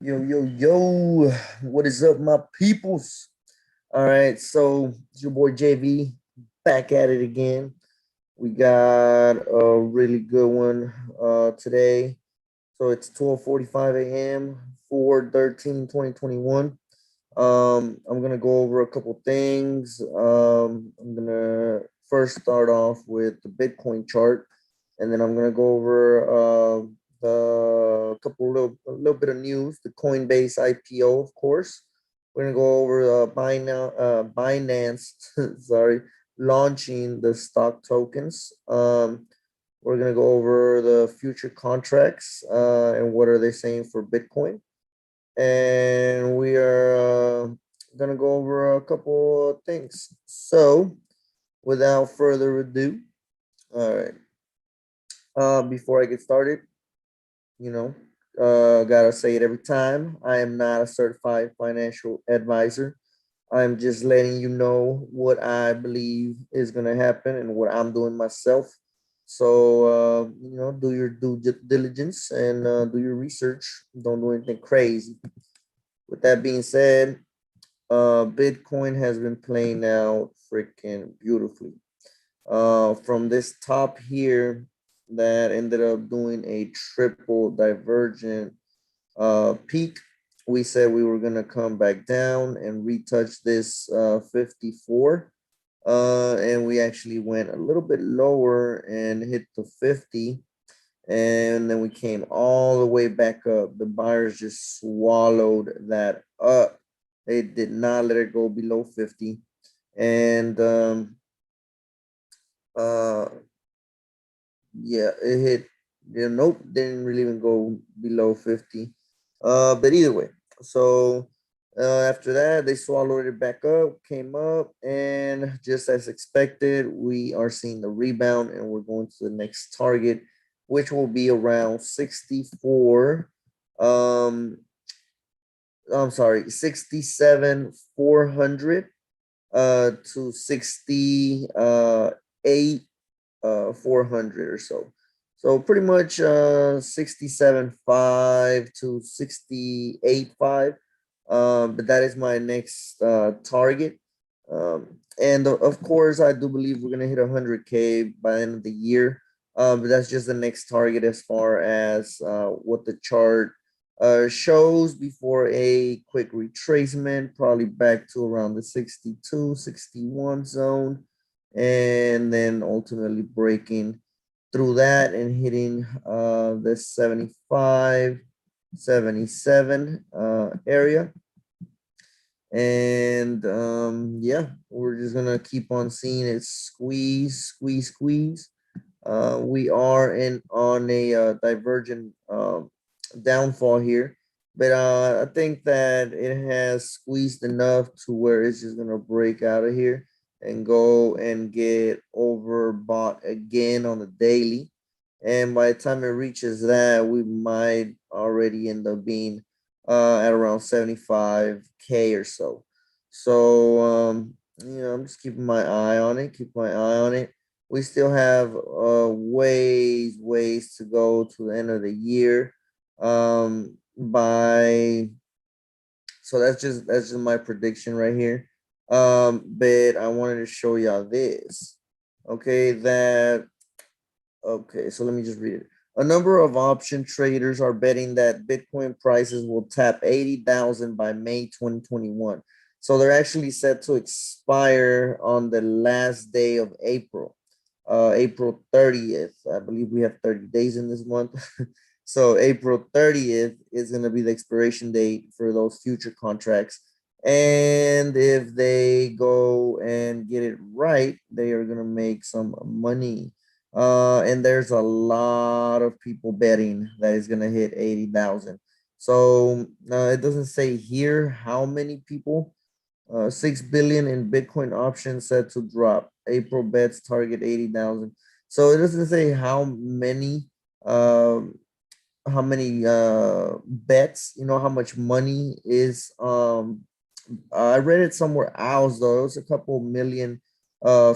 Yo, what is up, my peoples? All right, so it's your boy JV back at it again. We got a really good one today. So it's 12:45 a.m. 4/13/2021. I'm gonna go over a couple things. I'm gonna first start off with the Bitcoin chart, and then I'm gonna go over the couple a little bit of news, the Coinbase IPO, of course. We're gonna go over Binance, sorry, launching the stock tokens. We're gonna go over the future contracts and what are they saying for Bitcoin, and we are gonna go over a couple of things. So, without further ado, all right. Before I get started, you know, gotta say it every time. I am not a certified financial advisor. I'm just letting you know what I believe is gonna happen and what I'm doing myself. So, do your due diligence and do your research. Don't do anything crazy. With that being said, Bitcoin has been playing out freaking beautifully. From this top here that ended up doing a triple divergent peak, we said we were gonna come back down and retouch this 54. And we actually went a little bit lower and hit the 50, and then we came all the way back up. The buyers just swallowed that up. They did not let it go below 50. And uh yeah, it hit, nope, didn't really even go below 50. But either way, so after that, they swallowed it back up, came up, and just as expected, we are seeing the rebound, and we're going to the next target, which will be around 64. Um, I'm sorry, 67 400 to 60 8 400 or so. So pretty much 67.5 to 68.5. But that is my next target. And of course, I do believe we're gonna hit 100K by the end of the year. But that's just the next target as far as what the chart shows before a quick retracement, probably back to around the 62, 61 zone, and then ultimately breaking through that and hitting the 75, 77 area. And yeah, we're just gonna keep on seeing it squeeze. We are in on a divergent downfall here, but I think that it has squeezed enough to where it's just gonna break out of here and go and get overbought again on the daily. And by the time it reaches that, we might already end up being at around 75K or so. So I'm just keeping my eye on it. Keep my eye on it. We still have ways to go to the end of the year. By so that's just my prediction right here. But I wanted to show y'all this. Okay, so let me just read it. A number of option traders are betting that Bitcoin prices will tap 80,000 by May 2021. So they're actually set to expire on the last day of April, April 30th. I believe we have 30 days in this month. So April 30th is going to be the expiration date for those future contracts. And if they go and get it right, they are going to make some money. And there's a lot of people betting that is going to hit 80,000. So it doesn't say here how many people. 6 billion in Bitcoin options set to drop. April bets target 80,000. So it doesn't say how many bets, how much money is. I read it somewhere else though. It was a couple million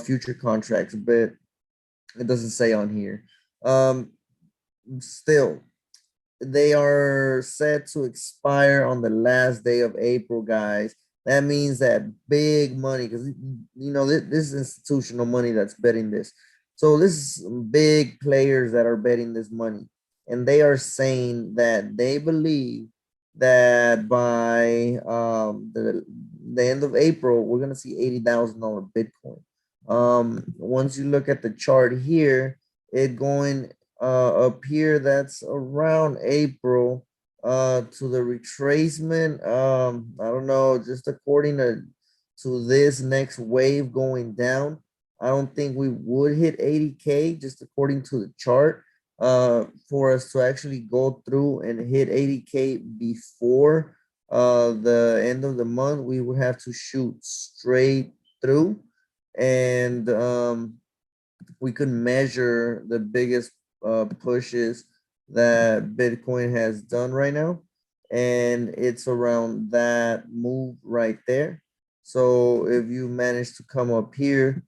future contracts, but it doesn't say on here. Still, they are set to expire on the last day of April, guys. That means that big money, because you know this is institutional money that's betting this. So this is big players that are betting this money, and they are saying that they believe that by the end of April, we're gonna see $80,000 Bitcoin. Once you look at the chart here, it going up here, that's around April, to the retracement. I don't know, just according to this next wave going down, I don't think we would hit 80K just according to the chart. For us to actually go through and hit 80K before the end of the month, we would have to shoot straight through, and we could measure the biggest pushes that Bitcoin has done right now, and it's around that move right there. So if you manage to come up here,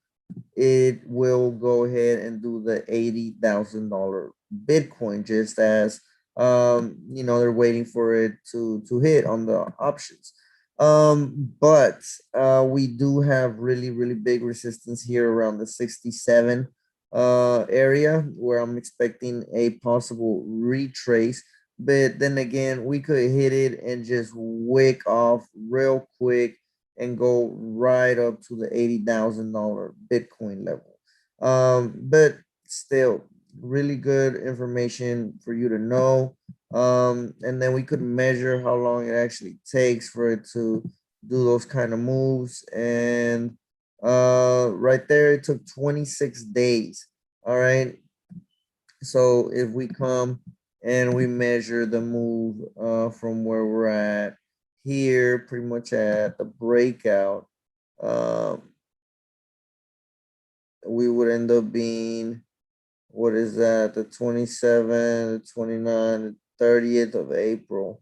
it will go ahead and do the $80,000 Bitcoin, just as you know, they're waiting for it to hit on the options. But we do have really big resistance here around the 67 area, where I'm expecting a possible retrace. But then again, we could hit it and just wick off real quick and go right up to the $80,000 Bitcoin level. But still, really good information for you to know. And then we could measure how long it actually takes for it to do those kind of moves. And right there, it took 26 days. All right. So if we come and we measure the move from where we're at here, pretty much at the breakout, we would end up being, what is that, the 27, the 29, the 30th of April.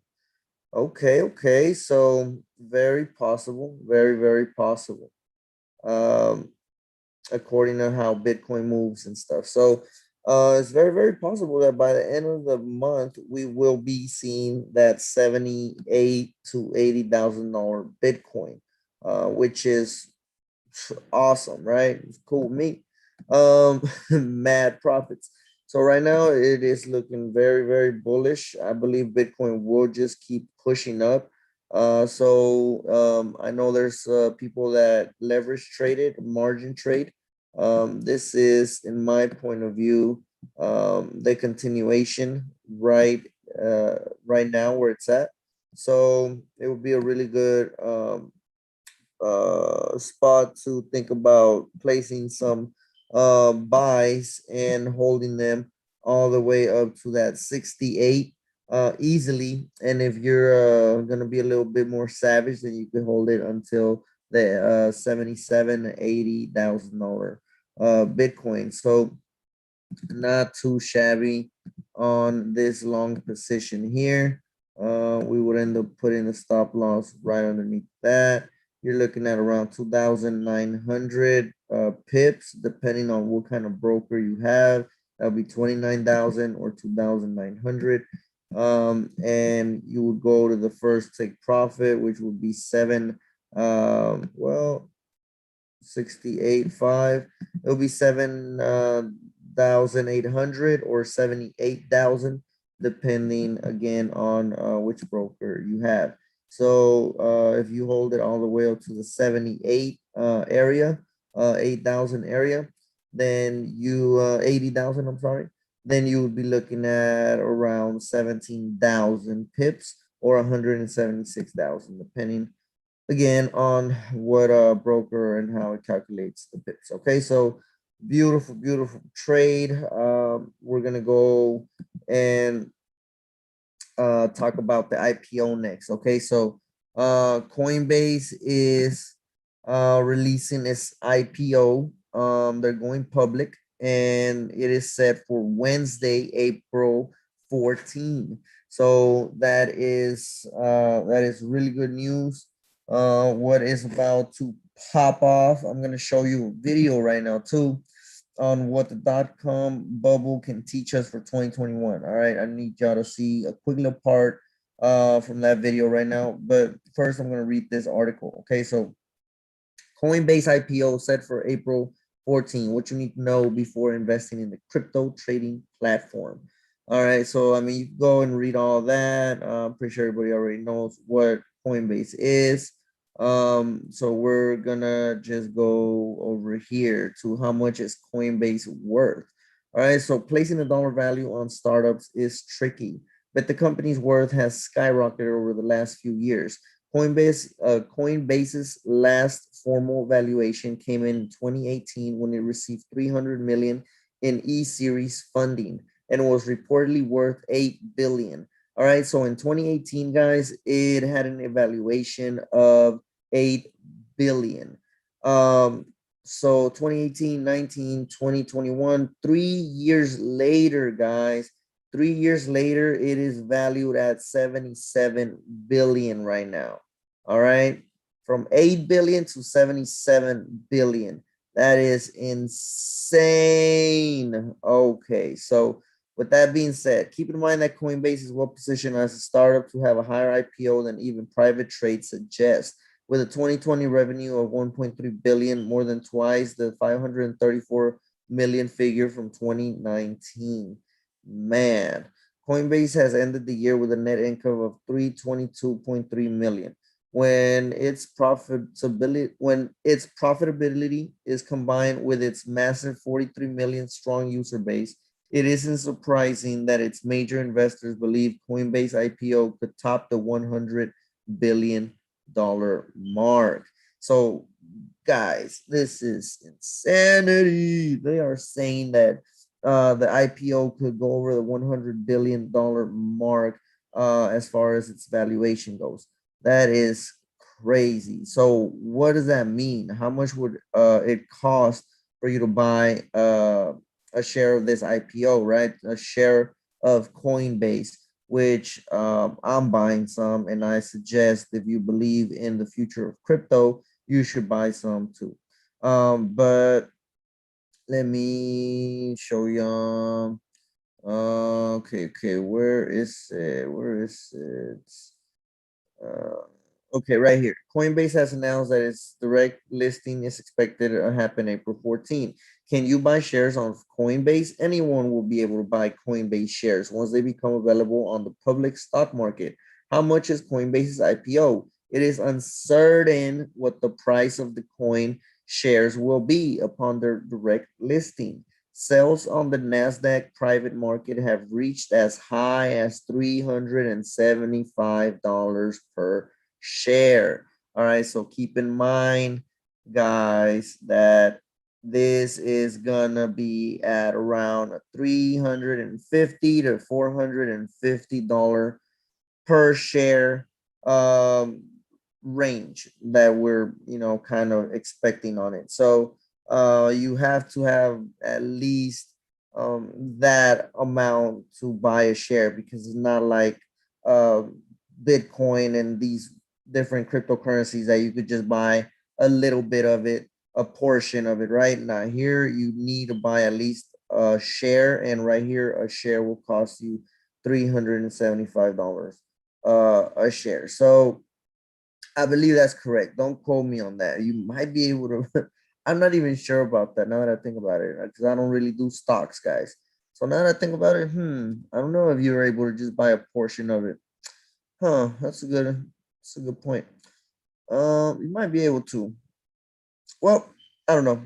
Okay, so very possible, very possible, according to how Bitcoin moves and stuff. So it's very possible that by the end of the month, we will be seeing that 78 to $80,000 Bitcoin, which is awesome, right? It's cool with me. Mad profits. So right now it is looking very bullish. I believe Bitcoin will just keep pushing up. I know there's people that leverage traded, margin trade. This is, in my point of view, the continuation right now where it's at. So it would be a really good spot to think about placing some buys and holding them all the way up to that 68 easily. And if you're gonna be a little bit more savage, then you can hold it until the 77 to $80,000 Bitcoin. So not too shabby on this long position here. We would end up putting a stop loss right underneath that. You're looking at around 2,900 pips, depending on what kind of broker you have. That'll be 29,000 or 2,900. And you would go to the first take profit, which would be 68.5. It'll be 7,800 or 78,000, depending again on which broker you have. So if you hold it all the way up to the 78 area, 8,000 area, then you 80,000, I'm sorry, then you would be looking at around 17,000 pips or 176,000, depending again on what broker and how it calculates the pips. Okay, so beautiful trade. We're gonna go and talk about the IPO next. Okay, so Coinbase is releasing its IPO. They're going public, and it is set for Wednesday, April 14. So that is really good news. What is about to pop off, I'm going to show you a video right now too. on what the dot-com bubble can teach us for 2021. All right, I need y'all to see a quick little part from that video right now. But first, I'm going to read this article. Okay, so Coinbase IPO set for April 14. What you need to know before investing in the crypto trading platform. All right, so I mean, you can go and read all that. I'm pretty sure everybody already knows what Coinbase is. So we're gonna just go over here to how much is Coinbase worth. All right, so placing a dollar value on startups is tricky, but the company's worth has skyrocketed over the last few years. Coinbase's last formal valuation came in 2018 when it received 300 million in E-Series funding and was reportedly worth 8 billion. All right, so in 2018, guys, it had an evaluation of 8 billion. So 2018, 19, 2021, 3 years later, guys, 3 years later, it is valued at 77 billion right now. All right, from 8 billion to 77 billion. That is insane. Okay, so with that being said, keep in mind that Coinbase is well positioned as a startup to have a higher IPO than even private trades suggest. With a 2020 revenue of 1.3 billion, more than twice the 534 million figure from 2019. Man, Coinbase has ended the year with a net income of 322.3 million. When its profitability is combined with its massive 43 million strong user base, it isn't surprising that its major investors believe Coinbase IPO could top the $100 billion mark. So, guys, this is insanity. They are saying that the IPO could go over the $100 billion mark as far as its valuation goes. That is crazy. So what does that mean? How much would it cost for you to buy a share of this IPO, right? A share of Coinbase, which I'm buying some, and I suggest if you believe in the future of crypto, you should buy some too. But let me show you. Okay, where is it? Where is it? Okay, right here. Coinbase has announced that its direct listing is expected to happen April 14. Can you buy shares on Coinbase? Anyone will be able to buy Coinbase shares once they become available on the public stock market. How much is Coinbase's IPO? It is uncertain what the price of the coin shares will be upon their direct listing. Sales on the NASDAQ private market have reached as high as $375 per share. All right, so keep in mind, guys, that this is gonna be at around $350 to $450 per share range that we're kind of expecting on it. So you have to have at least that amount to buy a share, because it's not like Bitcoin and these different cryptocurrencies that you could just buy a little bit of it, a portion of it. Right now here you need to buy at least a share, and right here a share will cost you $375 a share. So I believe that's correct. Don't quote me on that. You might be able to. I'm not even sure about that now that I think about it, because I don't really do stocks, guys. So now that I think about it, I don't know if you're able to just buy a portion of it. Huh? That's a good point. You might be able to. Well, I don't know.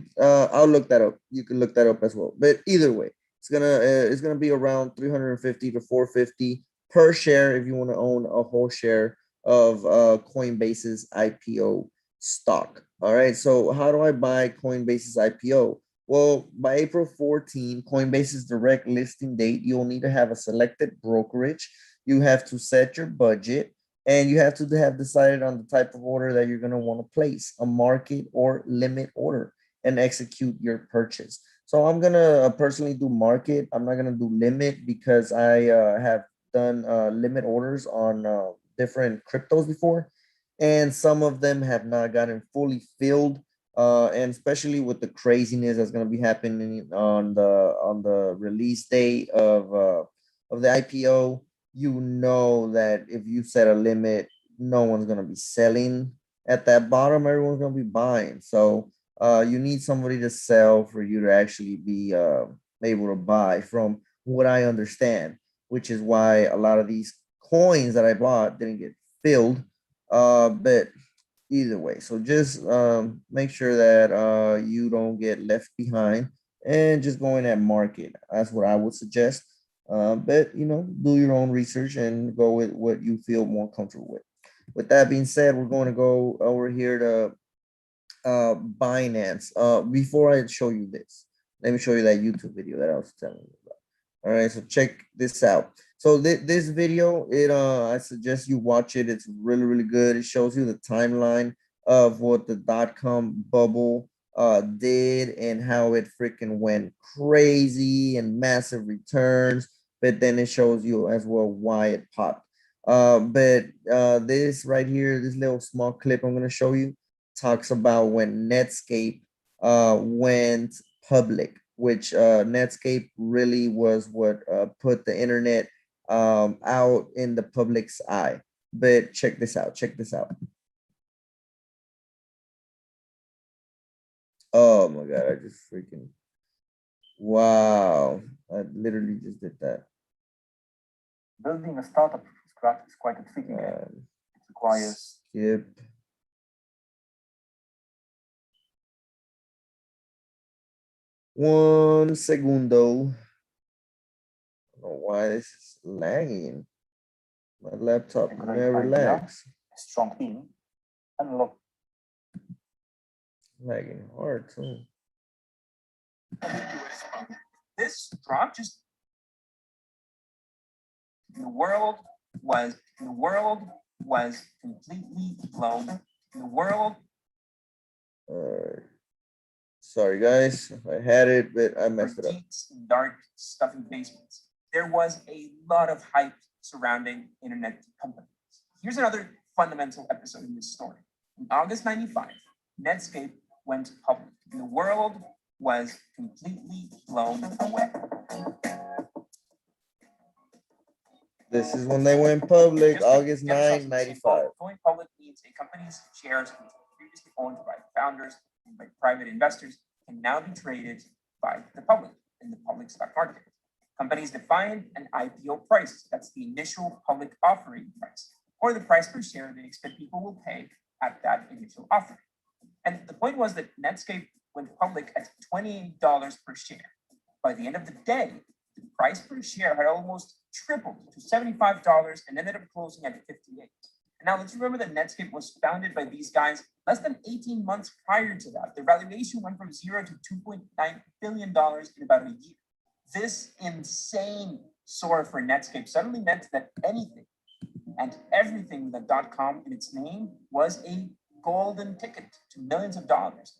I'll look that up. You can look that up as well. But either way, it's gonna be around 350 to 450 per share if you want to own a whole share of Coinbase's IPO stock. All right. So how do I buy Coinbase's IPO? Well, by April 14, Coinbase's direct listing date, you'll need to have a selected brokerage. You have to set your budget, and you have to have decided on the type of order that you're going to want to place, a market or limit order, and execute your purchase. So I'm going to personally do market. I'm not going to do limit, because I have done limit orders on different cryptos before, and some of them have not gotten fully filled And especially with the craziness that's going to be happening on the release date of the IPO, you know that if you set a limit, no one's going to be selling at that bottom. Everyone's going to be buying. So you need somebody to sell for you to actually be able to buy, from what I understand, which is why a lot of these coins that I bought didn't get filled. But either way, so just make sure that you don't get left behind and just go in at market. That's what I would suggest. But do your own research and go with what you feel more comfortable with. With that being said, we're going to go over here to Binance. Before I show you this, let me show you that YouTube video that I was telling you about. All right, so check this out. So this video, I suggest you watch it. It's really, really good. It shows you the timeline of what the .com bubble did and how it freaking went crazy and massive returns. But then it shows you as well why it popped. But this right here, this little small clip I'm gonna show you, talks about when Netscape went public, which Netscape really was what put the internet out in the public's eye. But check this out. Check this out. Oh my God, I just freaking, wow. I literally just did that. Building a startup from scratch is quite a tricky game. It requires skip. One segundo. I don't know why this is lagging. My laptop never lags. A strong team and a lot. Lagging hard too. This drop just the world was completely blown. The world. Sorry guys, I had it, but I messed it up. Dark, stuffy basements. There was a lot of hype surrounding internet companies. Here's another fundamental episode in this story. In August 95, Netscape went public. The world was completely blown away. This is when they went public, August 9, 95. Going public means a company's shares, which were previously owned by founders and by private investors, can now be traded by the public in the public stock market. Companies define an IPO price, that's the initial public offering price, or the price per share they expect people will pay at that initial offering. And the point was that Netscape went public at $28 per share. By the end of the day, the price per share had almost tripled to $75 and ended up closing at 58. And now let's remember that Netscape was founded by these guys less than 18 months prior to that. Their valuation went from $0 to $2.9 billion in about a year. This insane soar for Netscape suddenly meant that anything and everything with a .com in its name was a golden ticket to millions of dollars.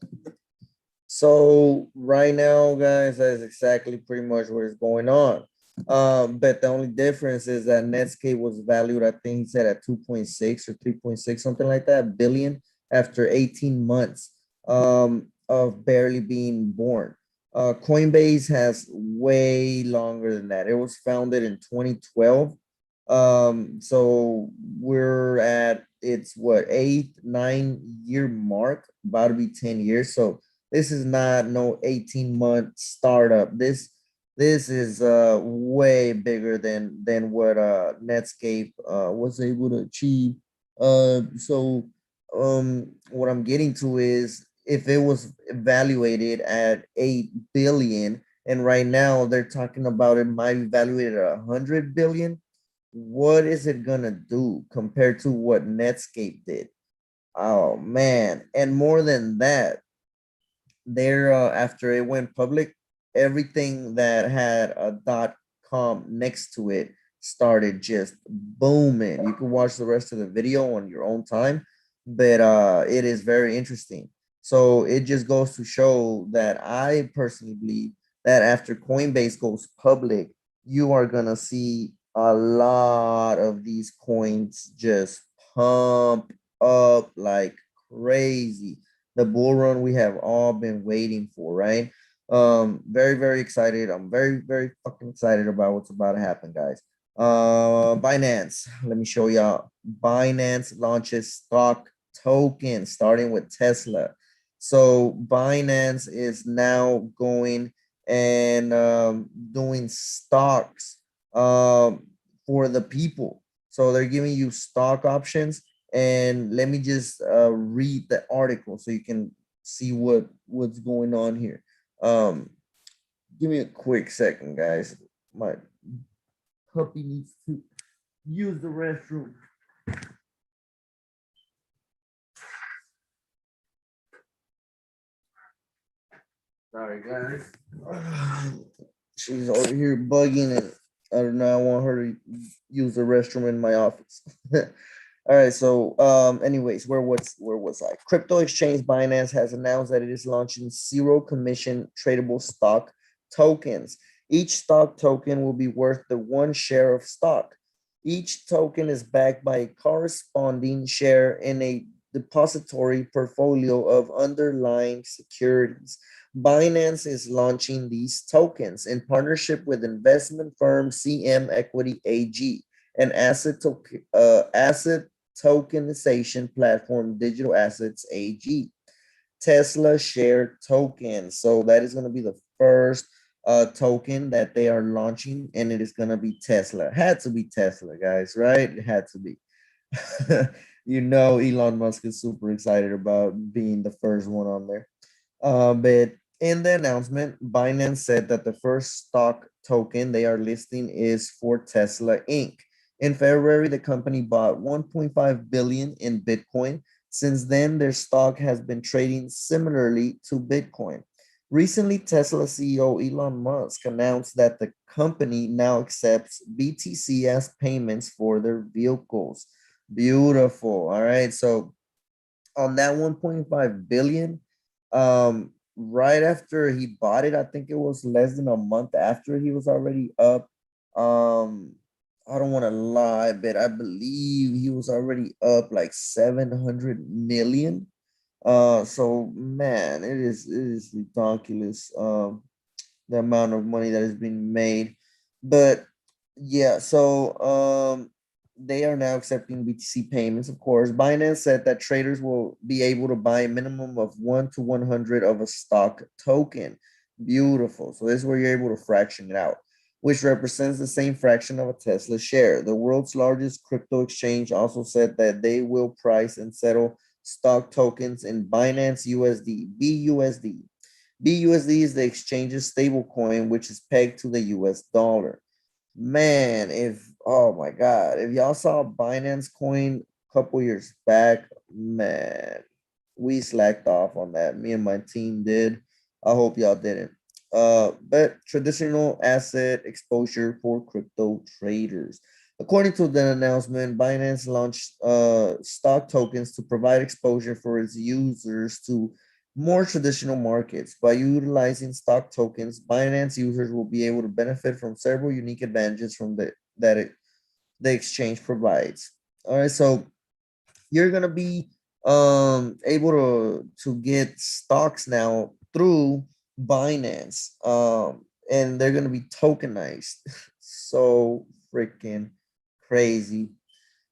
So right now, guys, that's exactly pretty much what is going on. But the only difference is that Netscape was valued, I think he said at 2.6 or 3.6, something like that, billion after 18 months of barely being born. Coinbase has way longer than that. It was founded in 2012. So we're at its what, 8-9 year mark, about to be 10 years. So this is not no 18-month startup. This is way bigger than what Netscape was able to achieve. So what I'm getting to is, if it was evaluated at 8 billion and right now they're talking about it might be evaluated at 100 billion, what is it gonna do compared to what Netscape did? Oh man. And more than that, there after it went public, everything that had a .com next to it started just booming. You can watch the rest of the video on your own time, but it is very interesting. So it just goes to show that I personally believe that after Coinbase goes public, you are gonna see a lot of these coins just pump up like crazy. the bull run we have all been waiting for, right? Very, very excited. I'm very, very fucking excited about what's about to happen, guys. Binance, let me show y'all. Binance launches stock token starting with Tesla. So Binance is now going and doing stocks for the people. So they're giving you stock options. And let me just read the article so you can see what's going on here. Give me a quick second, guys. My puppy needs to use the restroom. Sorry, guys. She's over here bugging, and I don't know. I want her to use the restroom in my office. All right. So, anyways, where was I? Crypto exchange Binance has announced that it is launching zero commission tradable stock tokens. Each stock token will be worth the one share of stock. Each token is backed by a corresponding share in a depository portfolio of underlying securities. Binance is launching these tokens in partnership with investment firm CM Equity AG, an asset tokenization platform, Digital Assets AG. Tesla share token. So that is going to be the first token that they are launching, and it is going to be Tesla. Had to be Tesla, guys, right? It had to be. You know, Elon Musk is super excited about being the first one on there. But in the announcement, Binance said that the first stock token they are listing is for Tesla Inc. In February, the company bought 1.5 billion in Bitcoin. Since then, their stock has been trading similarly to Bitcoin. Recently, Tesla CEO Elon Musk announced that the company now accepts BTC as payments for their vehicles. Beautiful. All right. So on that 1.5 billion, right after he bought it, I think it was less than a month after he was already up. I don't want to lie, but I believe he was already up like 700 million. So man, it is ridiculous. The amount of money that has been made. But yeah, so they are now accepting BTC payments, of course. Binance said that traders will be able to buy a minimum of 1 to 100 of a stock token. Beautiful. So this is where you're able to fraction it out, which represents the same fraction of a Tesla share. The world's largest crypto exchange also said that they will price and settle stock tokens in Binance USD, BUSD. BUSD is the exchange's stable coin, which is pegged to the US dollar. Man, oh my God, if y'all saw Binance coin a couple years back, man, we slacked off on that. Me and my team did. I hope y'all didn't. But traditional asset exposure for crypto traders. According to the announcement, Binance launched stock tokens to provide exposure for its users to more traditional markets. By utilizing stock tokens, Binance users will be able to benefit from several unique advantages from the exchange provides. All right, so you're gonna be able to get stocks now through Binance, and they're gonna be tokenized. So freaking crazy.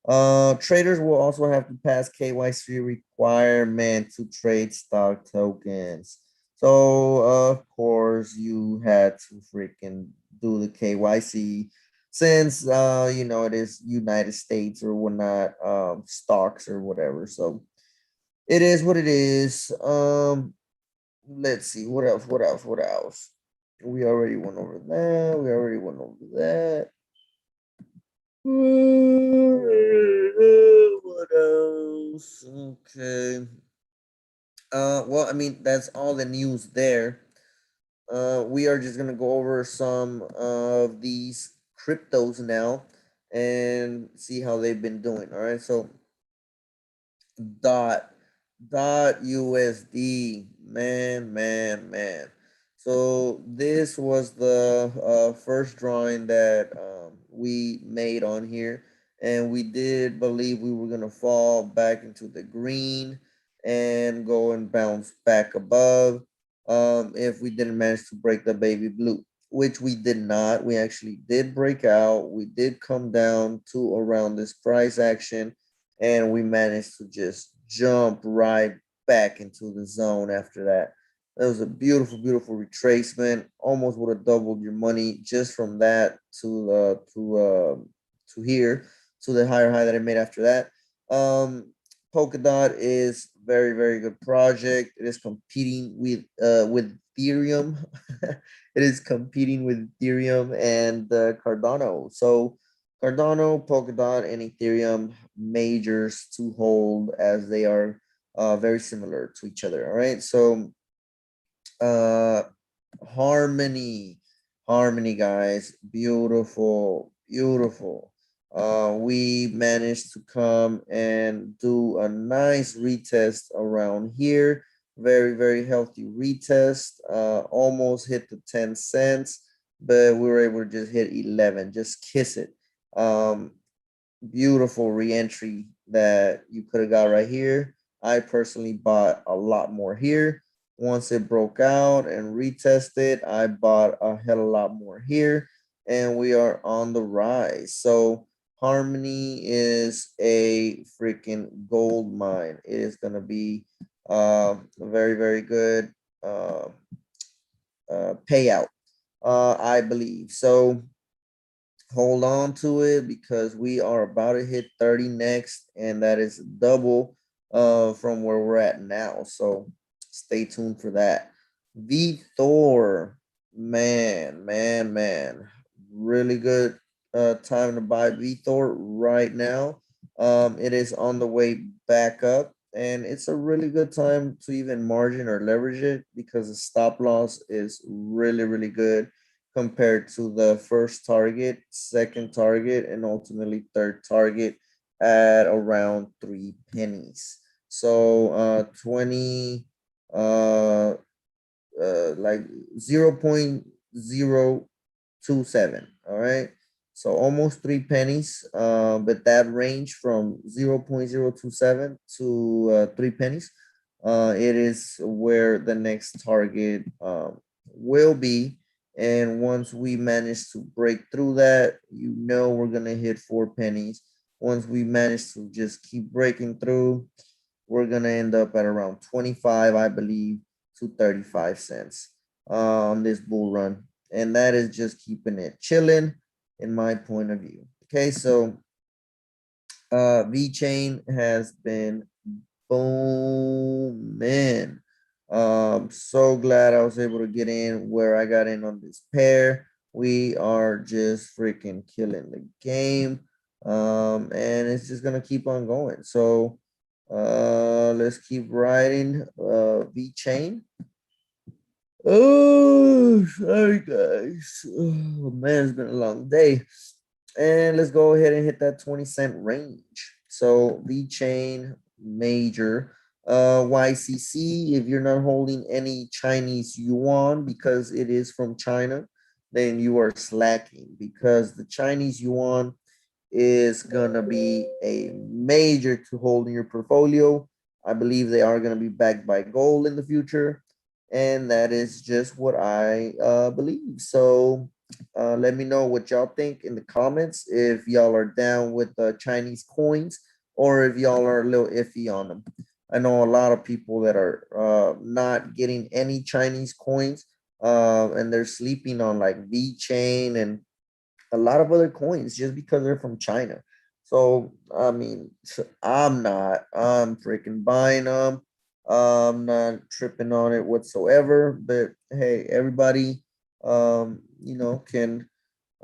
Traders will also have to pass KYC requirement to trade stock tokens. So of course you had to freaking do the KYC since you know it is United States or whatnot, stocks or whatever. So it is what it is. Let's see what else. What else? We already went over that. We already went over that. What else? Okay. Well, I mean, that's all the news there. We are just gonna go over some of these cryptos now and see how they've been doing. All right, so dot USD, man. So this was the first drawing that we made on here, and we did believe we were gonna fall back into the green, and go and bounce back above. If we didn't manage to break the baby blue, which we did not, we actually did break out. We did come down to around this price action, and we managed to just jump right back into the zone after that. That was a beautiful, beautiful retracement. Almost would have doubled your money just from that to here, to the higher high that I made after that. Polkadot is very, very good project. It is competing with Ethereum. It is competing with Ethereum and Cardano. So Cardano, Polkadot, and Ethereum majors to hold, as they are very similar to each other. All right. So uh Harmony, Harmony, guys, beautiful, beautiful. We managed to come and do a nice retest around here. Very, very healthy retest. Almost hit the 10 cents, but we were able to just hit 11, just kiss it. Beautiful reentry that you could have got right here. I personally bought a lot more here. Once it broke out and retested, I bought a hell of a lot more here, and we are on the rise. So Harmony is a freaking gold mine. It is gonna be a very, very good payout, I believe. So hold on to it, because we are about to hit 30 next, and that is double from where we're at now. So stay tuned for that. VThor, man, really good time to buy VThor right now. It is on the way back up, and it's a really good time to even margin or leverage it, because the stop loss is really, really good compared to the first target, second target, and ultimately third target at around 3 pennies. So 20 uh like 0.027. All right. So almost 3 pennies. But that range from 0.027 to 3 pennies. It is where the next target will be. And once we manage to break through that, we're gonna hit 4 pennies. Once we manage to just keep breaking through, we're gonna end up at around 25, I believe, to 35 cents on this bull run. And that is just keeping it chilling in my point of view. Okay, so VECHAIN has been booming. So glad I was able to get in where I got in on this pair. We are just freaking killing the game. And it's just gonna keep on going. So let's keep riding VECHAIN. Oh, sorry guys. Oh man, it's been a long day. And let's go ahead and hit that 20 cent range. So VECHAIN major. YCC, if you're not holding any Chinese yuan because it is from China, then you are slacking, because the Chinese yuan is gonna be a major to hold in your portfolio. I believe they are gonna be backed by gold in the future, and that is just what I believe. So let me know what y'all think in the comments, if y'all are down with the Chinese coins, or if y'all are a little iffy on them. I know a lot of people that are not getting any Chinese coins, and they're sleeping on like VECHAIN and a lot of other coins just because they're from China. So I mean, I'm freaking buying them. I'm not tripping on it whatsoever. But hey, everybody, can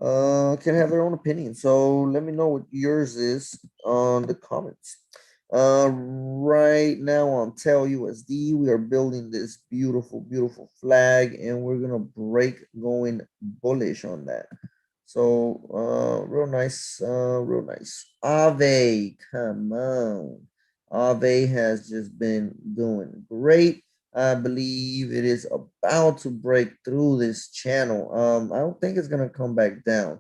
have their own opinion. So let me know what yours is on the comments. Right now on Tell USD, we are building this beautiful, beautiful flag, and we're gonna break going bullish on that. So real nice, real nice. Ave, come on. Ave has just been doing great. I believe it is about to break through this channel. I don't think it's gonna come back down.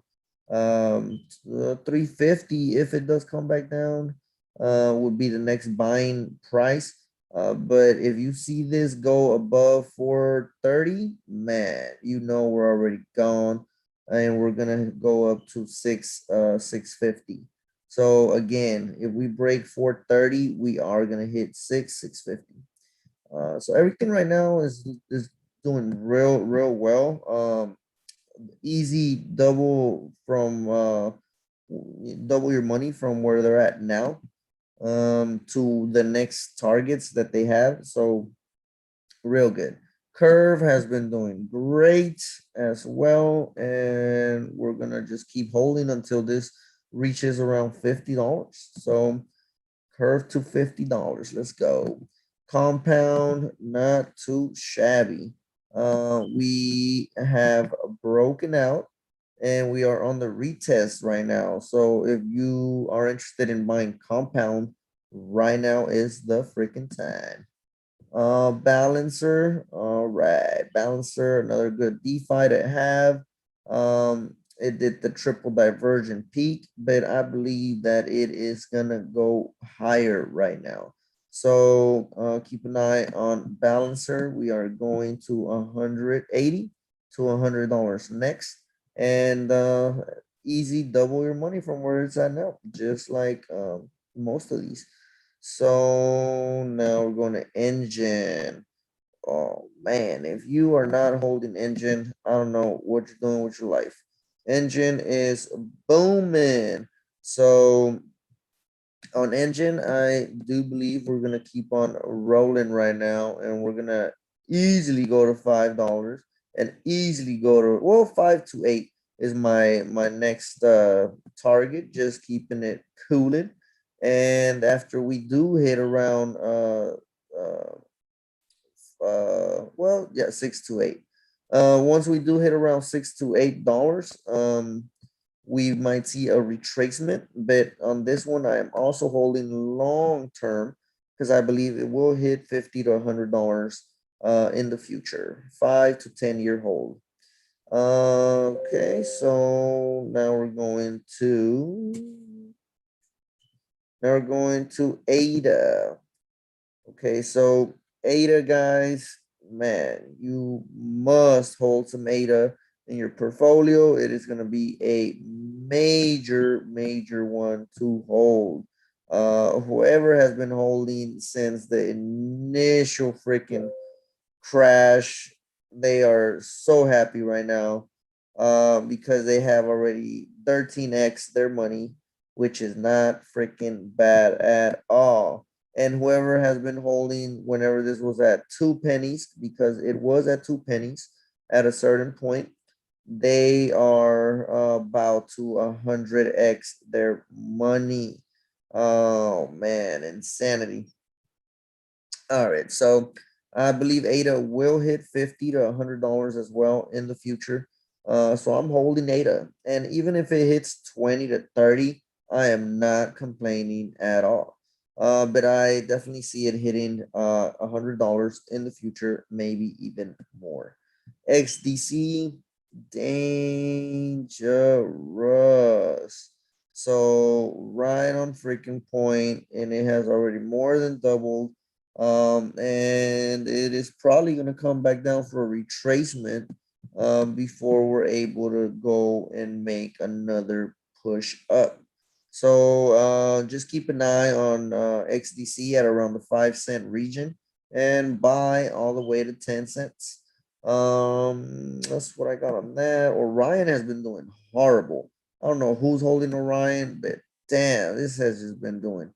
350, if it does come back down, would be the next buying price. But if you see this go above 430, man, you know we're already gone, and we're gonna go up to 650. So again, if we break 430, we are gonna hit 650. So everything right now is doing real well. Easy double from double your money from where they're at now to the next targets that they have. So real good. Curve has been doing great as well, and we're gonna just keep holding until this reaches around $50. So curve to $50. Let's go. Compound, not too shabby. We have broken out and we are on the retest right now. So if you are interested in buying compound, right now is the freaking time. Balancer, all right, Balancer, another good DeFi to have. It did the triple divergent peak, but I believe that it is gonna go higher right now. So keep an eye on Balancer. We are going to 180 to $100 next, and easy double your money from where it's at now, just like most of these. So now we're going to engine. Oh man, if you are not holding engine, I don't know what you're doing with your life. Engine is booming. So on engine, I do believe we're gonna keep on rolling right now, and we're gonna easily go to $5 and easily go to, well, 5 to 8 is my next target, just keeping it cooling. And after we do hit around uh well, yeah, 6 to 8. Once we do hit around $6 to $8, we might see a retracement. But on this one, I am also holding long term because I believe it will hit $50 to $100 in the future. 5 to 10 year hold. Okay, so now we're going to ADA. Okay, so ADA, guys, man, you must hold some ADA in your portfolio. It is going to be a major one to hold. Whoever has been holding since the initial freaking crash, they are so happy right now because they have already 13x their money, which is not freaking bad at all. And whoever has been holding whenever this was at 2 pennies, because it was at 2 pennies at a certain point, they are about to 100x their money. Oh man, insanity. All right, so I believe ADA will hit $50 to $100 as well in the future. So I'm holding ADA, and even if it hits 20 to 30, I am not complaining at all. But I definitely see it hitting $100 in the future, maybe even more. XDC, dangerous. So right on freaking point, and it has already more than doubled. And it is probably going to come back down for a retracement before we're able to go and make another push up. So just keep an eye on XDC at around the 5 cent region and buy all the way to 10 cents. That's what I got on that. Orion has been doing horrible. I don't know who's holding Orion, but damn, this has just been doing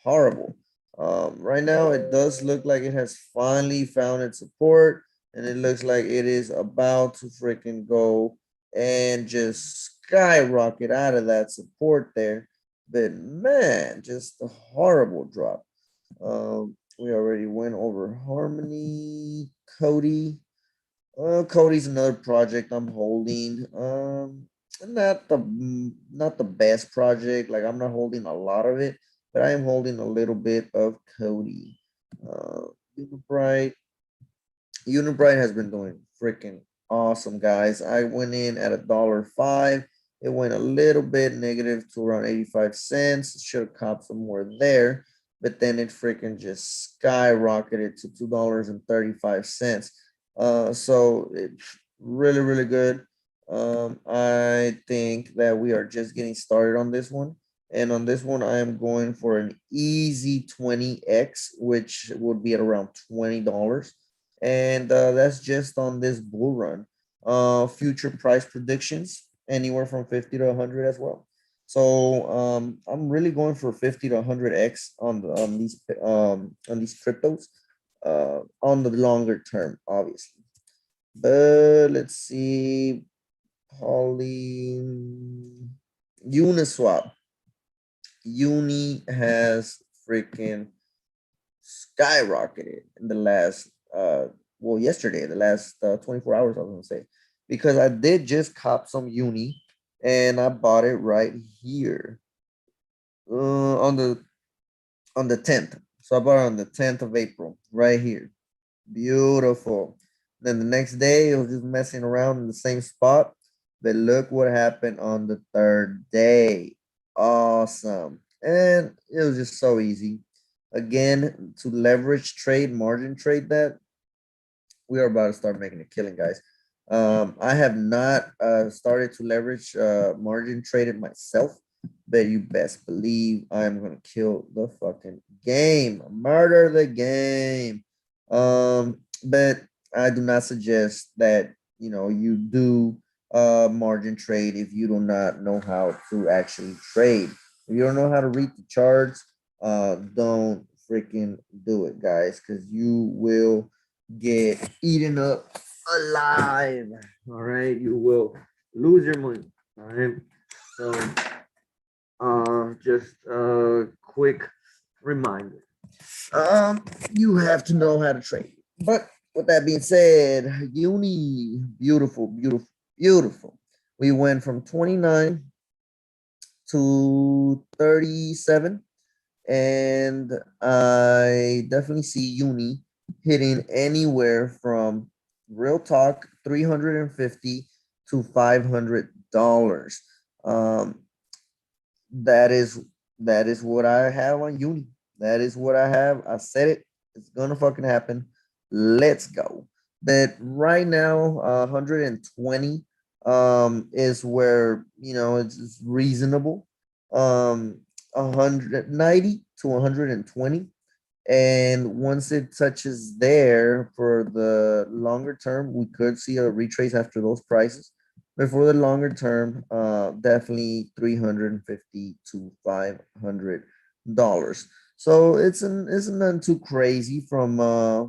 horrible. Right now, it does look like it has finally found its support, and it looks like it is about to freaking go and just skyrocket out of that support there. But man, just a horrible drop. We already went over Harmony, Cody. Cody's another project I'm holding. Not the best project. Like I'm not holding a lot of it, but I am holding a little bit of Cody. Uh, Unibright. Unibright has been doing freaking awesome, guys. I went in at $1.05. It went a little bit negative to around 85 cents. Should have copped some more there. but then it freaking just skyrocketed to $2.35. So it's really, really good. I think that we are just getting started on this one. And on this one, I am going for an easy 20x, which would be at around $20. And that's just on this bull run. Future price predictions, anywhere from 50 to 100 as well. So I'm really going for 50 to 100x on these cryptos on the longer term, obviously. But let's see, Poly Uniswap. Uni has freaking skyrocketed in the last yesterday, the last 24 hours, I was gonna say, because I did just cop some uni and I bought it right here on the 10th. So I bought it on the 10th of April, right here. Beautiful. Then the next day, it was just messing around in the same spot. But look what happened on the third day. Awesome. And it was just so easy. Again, to leverage trade, margin trade that, we are about to start making a killing, guys. I have not started to leverage margin traded myself, but you best believe I'm gonna kill the fucking game, murder the game. But I do not suggest that you do margin trade if you do not know how to actually trade. If you don't know how to read the charts, don't freaking do it, guys, because you will get eaten up alive. All right, you will lose your money. All right, so just a quick reminder. You have to know how to trade. But with that being said, uni, beautiful, beautiful, beautiful. We went from 29 to 37, and I definitely see uni hitting anywhere from real talk 350 to $500. Um, that is what I have on uni. That is what I have. I said it. It's gonna fucking happen. Let's go. But right now, 120 is where it's reasonable. 190 to 120. And once it touches there for the longer term, we could see a retrace after those prices. But for the longer term, definitely 350 to $500. So isn't that too crazy from where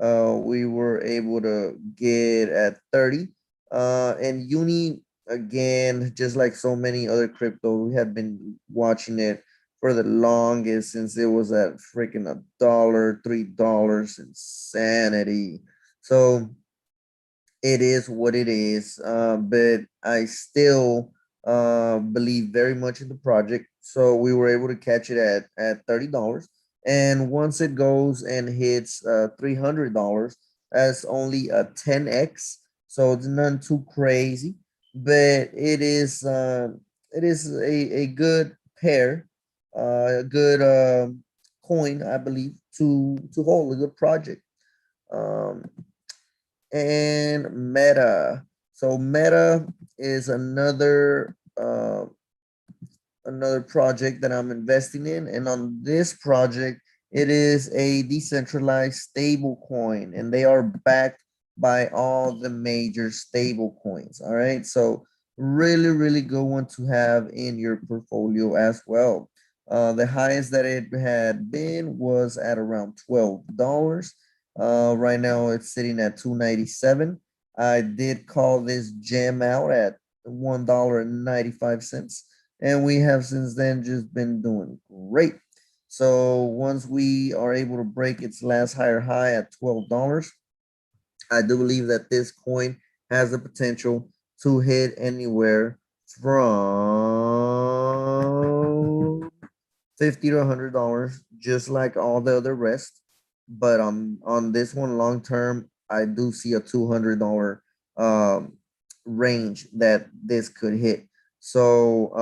we were able to get at 30. And uni, again, just like so many other crypto, we have been watching it for the longest since it was at freaking $1, $3, insanity. So it is what it is. But I still believe very much in the project. So we were able to catch it at $30. And once it goes and hits $300, that's only a 10x. So it's none too crazy, but it is a good pair, a good coin, I believe, to hold a good project. Um, and Meta. So Meta is another project that I'm investing in, and on this project, it is a decentralized stable coin, and they are backed by all the major stable coins. All right, so really, really good one to have in your portfolio as well. The highest that it had been was at around $12. Right now it's sitting at 297. I did call this gem out at $1.95, and we have since then just been doing great. So once we are able to break its last higher high at $12, I do believe that this coin has the potential to hit anywhere from 50 to $100, just like all the other rest. But on this one, long term, I do see a $200 range that this could hit. So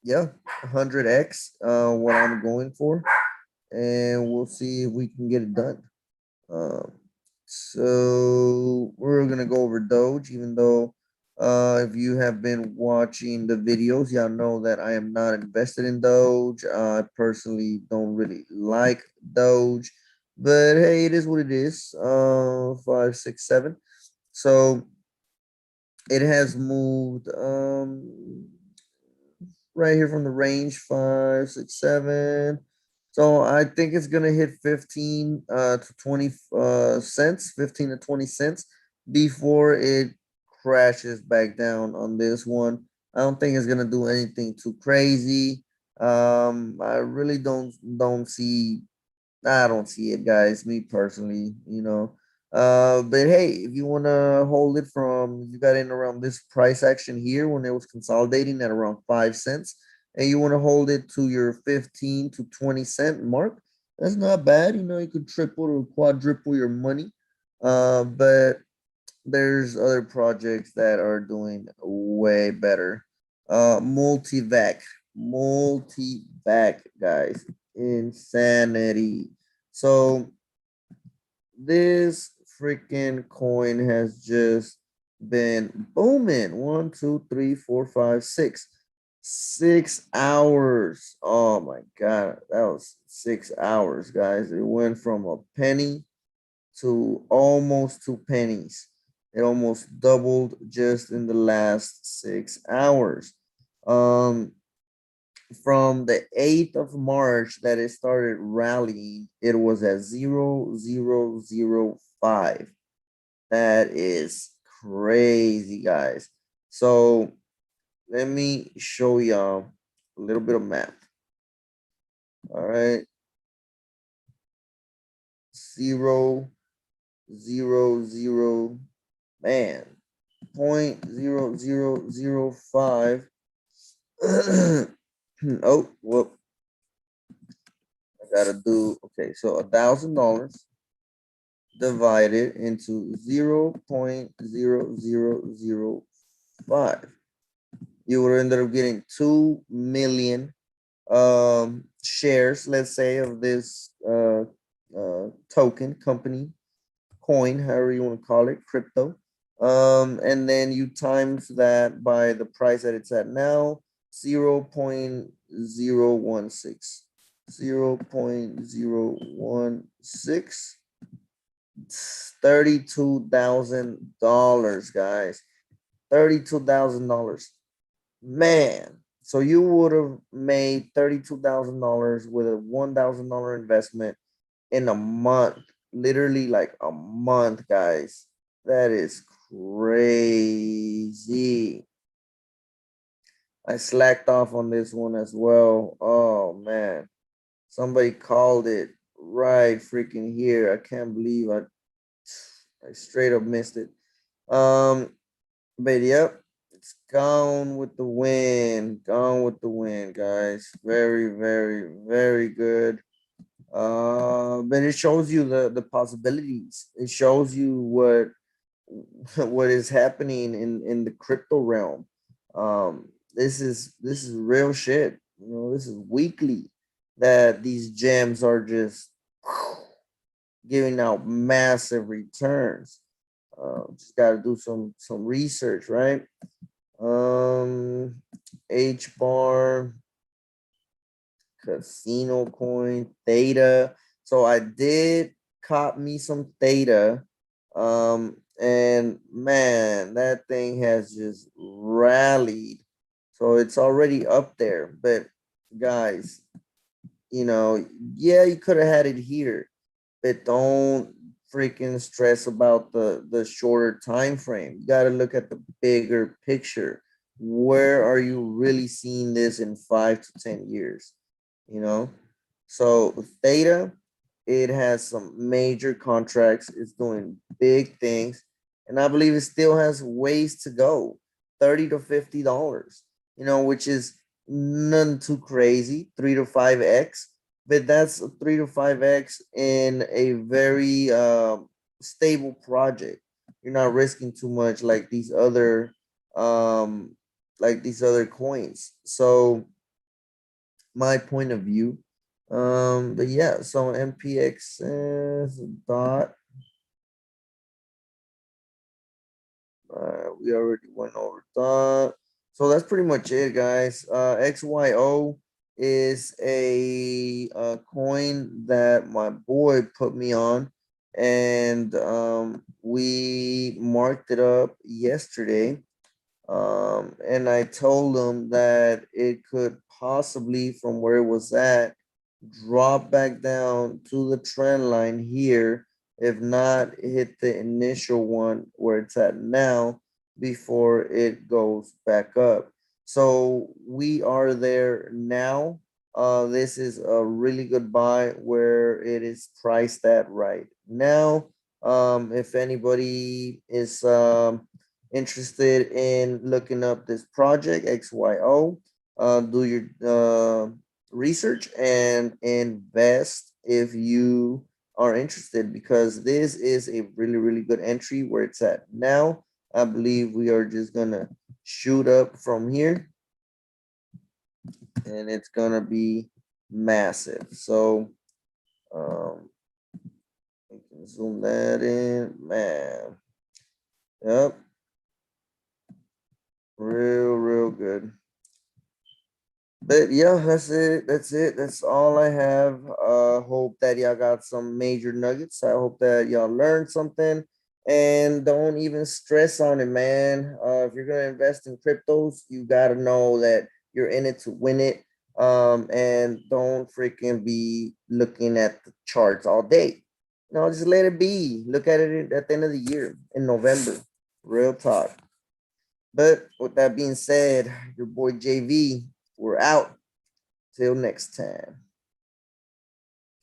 yeah, 100x what I'm going for, and we'll see if we can get it done. Um, so we're gonna go over Doge, even though if you have been watching the videos, y'all know that I am not invested in Doge. I personally don't really like Doge, but hey, it is what it is. 5, 6, 7. So it has moved right here from the range 5, 6, 7. So I think it's gonna hit 15 to 20 cents, 15 to 20 cents before it crashes back down on this one. I don't think it's gonna do anything too crazy. I really don't see I don't see it, guys. Me personally, you know. But hey, if you wanna hold it from you got in around this price action here when it was consolidating at around 5 cents, and you wanna hold it to your 15 to 20 cent mark, that's not bad. You know, you could triple or quadruple your money. But there's other projects that are doing way better. Multivac, multivac, guys, insanity. So this freaking coin has just been booming. 1, 2, 3, 4, 5, 6. 6 hours. Oh my god, that was 6 hours, guys. It went from a penny to almost 2 pennies. It almost doubled just in the last 6 hours. Um, from the 8th of March that it started rallying, it was at 0.0005. That is crazy, guys. So let me show y'all a little bit of math. All right. 0.00, man, 0.0005. Oh, well, I gotta do okay. So $1,000 divided into 0.0005. You would end up getting 2 million shares, let's say, of this token company coin, however you want to call it, crypto. And then you times that by the price that it's at now, 0.016. 0.016. $32,000, guys. $32,000. Man. So you would have made $32,000 with a $1,000 investment in a month, literally like a month, guys. That is crazy. I slacked off on this one as well. Oh man, somebody called it right freaking here. I can't believe I straight up missed it. But yep, it's gone with the wind. Gone with the wind, guys. Very, very, very good. But it shows you the possibilities. It shows you what what is happening in the crypto realm. This is real shit. You know, this is weekly that these gems are just giving out massive returns. Just got to do some research, right? H bar, casino coin, theta. So I did cop me some theta. And man, that thing has just rallied. So it's already up there. But guys, you know, yeah, you could have had it here, but don't freaking stress about the shorter time frame. You got to look at the bigger picture. Where are you really seeing this in 5 to 10 years? You know, so theta, it has some major contracts. It's doing big things, and I believe it still has ways to go. $30 to $50, you know, which is none too crazy. 3 to 5x, but that's a 3 to 5x in a very stable project. You're not risking too much like these other coins. So my point of view. But yeah, so MPX is dot. We already went over that. So that's pretty much it, guys. XYO is a coin that my boy put me on, and we marked it up yesterday. And I told him that it could possibly, from where it was at, drop back down to the trend line here, if not hit the initial one where it's at now before it goes back up. So we are there now. This is a really good buy where it is priced at right now. If anybody is interested in looking up this project XYO, do your research and invest if you are interested, because this is a really good entry where it's at now. I believe we are just gonna shoot up from here, and it's gonna be massive. So we can zoom that in, man. Yep, real good. But yeah, that's it. That's all I have. Hope that y'all got some major nuggets. I hope that y'all learned something, and don't even stress on it, man. If you're gonna invest in cryptos, you gotta know that you're in it to win it. And don't freaking be looking at the charts all day. No, just let it be. Look at it at the end of the year in November. Real talk. But with that being said, your boy JV, we're out. Till next time.